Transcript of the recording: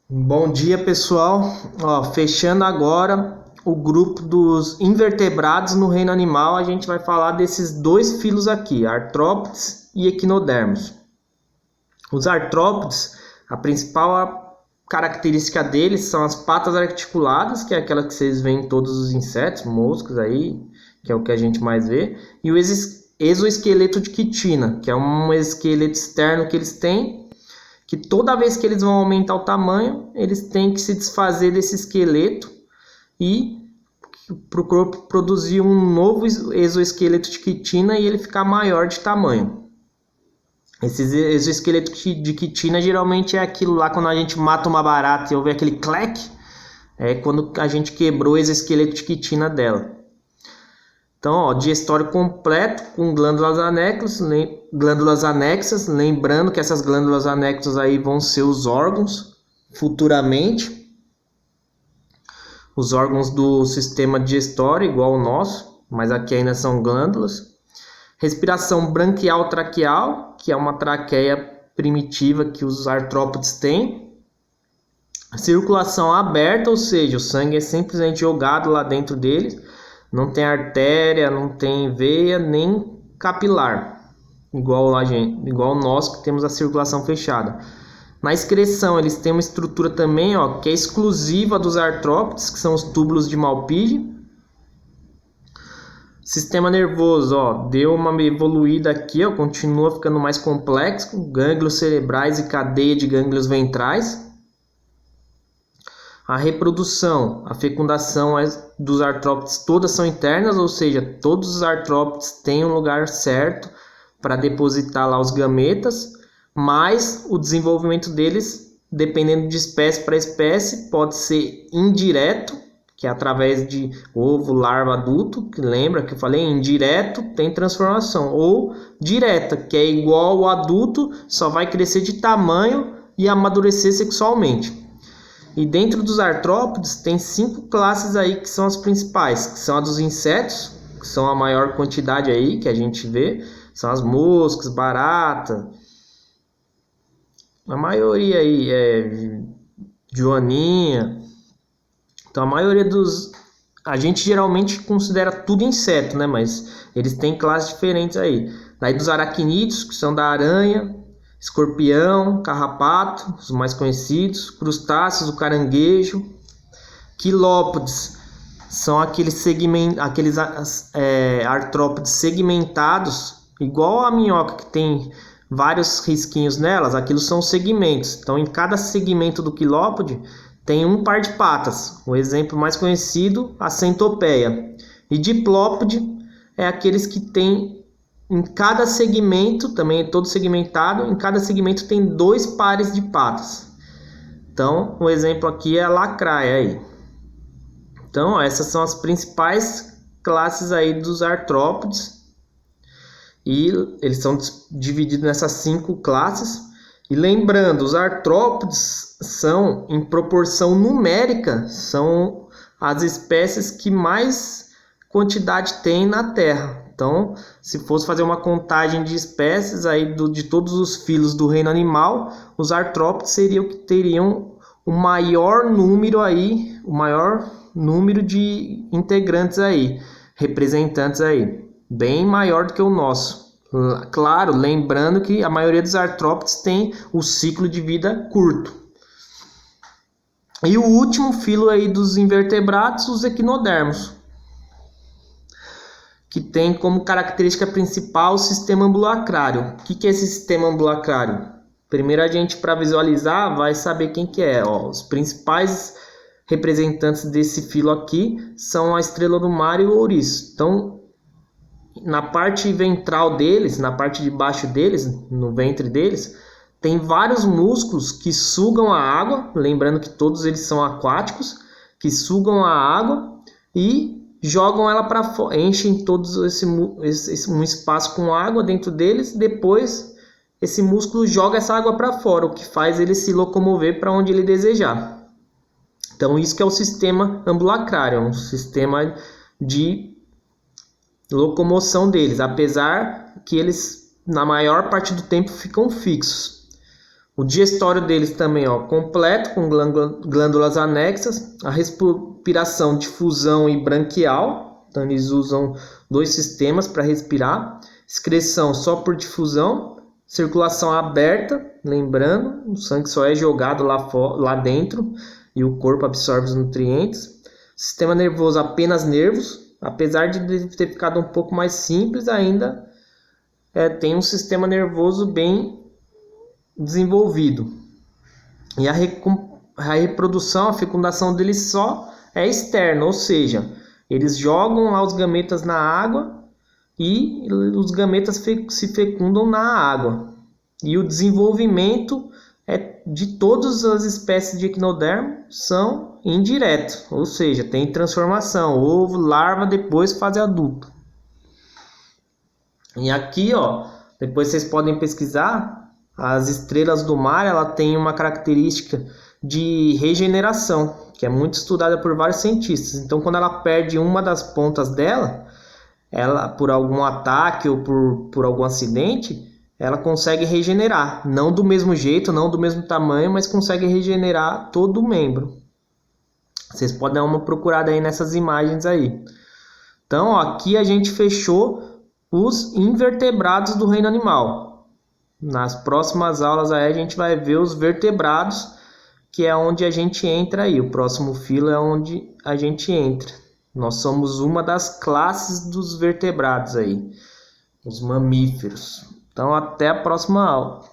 Bom dia, pessoal. Fechando agora o grupo dos invertebrados no reino animal, a gente vai falar desses dois filos aqui, artrópodes e equinodermos. Os artrópodes, a principal característica deles são as patas articuladas, que é aquela que vocês veem em todos os insetos, moscas aí, que é o que a gente mais vê, e o exoesqueleto de quitina, que é um esqueleto externo que eles têm, que toda vez que eles vão aumentar o tamanho, eles têm que se desfazer desse esqueleto e para o corpo produzir um novo exoesqueleto de quitina e ele ficar maior de tamanho. Esse exoesqueleto de quitina geralmente é aquilo lá quando a gente mata uma barata e ouve aquele clack, é quando a gente quebrou o exoesqueleto de quitina dela. Então, digestório completo com glândulas anexas, lembrando que essas glândulas anexas aí vão ser os órgãos futuramente, os órgãos do sistema digestório igual o nosso, mas aqui ainda são glândulas. Respiração branquial traqueal, que é uma traqueia primitiva que os artrópodes têm. Circulação aberta, ou seja, o sangue é simplesmente jogado lá dentro deles. Não tem artéria, não tem veia, nem capilar, igual nós que temos a circulação fechada. Na excreção, eles têm uma estrutura também, que é exclusiva dos artrópodes, que são os túbulos de Malpighi. Sistema nervoso, deu uma evoluída aqui, continua ficando mais complexo, gânglios cerebrais e cadeia de gânglios ventrais. A reprodução, a fecundação dos artrópodes todas são internas, ou seja, todos os artrópodes têm um lugar certo para depositar lá os gametas, mas o desenvolvimento deles, dependendo de espécie para espécie, pode ser indireto, que é através de ovo, larva, adulto, que lembra que eu falei, indireto tem transformação, ou direta, que é igual ao adulto, só vai crescer de tamanho e amadurecer sexualmente. E dentro dos artrópodes tem 5 classes aí que são as principais, que são a dos insetos, que são a maior quantidade aí que a gente vê, são as moscas, barata, a maioria aí é joaninha. Então a maioria a gente geralmente considera tudo inseto, né? Mas eles têm classes diferentes aí. Daí dos aracnídeos, que são da aranha, escorpião, carrapato, os mais conhecidos, crustáceos, o caranguejo. Quilópodes são aqueles artrópodes segmentados, igual a minhoca que tem vários risquinhos nelas, aquilo são segmentos. Então, em cada segmento do quilópode tem um par de patas. O exemplo mais conhecido, a centopeia. E diplópode é aqueles que tem em cada segmento, também é todo segmentado, em cada segmento tem 2 pares de patas. Então, o exemplo aqui é a lacraia aí. Então, essas são as principais classes aí dos artrópodes. E eles são divididos nessas 5 classes. E lembrando, os artrópodes são, em proporção numérica, são as espécies que mais quantidade tem na Terra. Então, se fosse fazer uma contagem de espécies aí de todos os filos do reino animal, os artrópodes seriam que teriam o maior número aí, o maior número de integrantes aí, representantes aí, bem maior do que o nosso. Claro, lembrando que a maioria dos artrópodes tem o ciclo de vida curto. E o último filo aí dos invertebrados, os equinodermos, que tem como característica principal o sistema ambulacrário. O que é esse sistema ambulacrário? Primeiro a gente, para visualizar, vai saber quem que é. Os principais representantes desse filo aqui são a estrela do mar e o ouriço. Então, na parte ventral deles, na parte de baixo deles, no ventre deles, tem vários músculos que sugam a água, lembrando que todos eles são aquáticos, que sugam a água e jogam ela para fora, enchem todos um espaço com água dentro deles, depois esse músculo joga essa água para fora, o que faz ele se locomover para onde ele desejar. Então isso que é o sistema ambulacrário, um sistema de locomoção deles, apesar que eles na maior parte do tempo ficam fixos. O digestório deles também, ó, completo, com glândulas anexas, a respiração, difusão e branquial. Então eles usam 2 sistemas para respirar. Excreção só por difusão, circulação aberta, lembrando, o sangue só é jogado lá dentro e o corpo absorve os nutrientes. Sistema nervoso, apenas nervos, apesar de ter ficado um pouco mais simples, ainda tem um sistema nervoso bem desenvolvido. E a reprodução, a fecundação deles só é externa, ou seja, eles jogam lá os gametas na água e os gametas se fecundam na água. E o desenvolvimento de todas as espécies de equinodermo são indireto, ou seja, tem transformação, ovo, larva, depois fase adulta. E aqui, ó, depois vocês podem pesquisar, as estrelas do mar, ela tem uma característica de regeneração, que é muito estudada por vários cientistas. Então, quando ela perde uma das pontas dela, ela, por algum ataque ou por algum acidente, ela consegue regenerar. Não do mesmo jeito, não do mesmo tamanho, mas consegue regenerar todo o membro. Vocês podem dar uma procurada aí nessas imagens aí. Então, ó, aqui a gente fechou os invertebrados do reino animal. Nas próximas aulas aí a gente vai ver os vertebrados, que é onde a gente entra aí. O próximo filo é onde a gente entra. Nós somos uma das classes dos vertebrados aí, os mamíferos. Então até a próxima aula.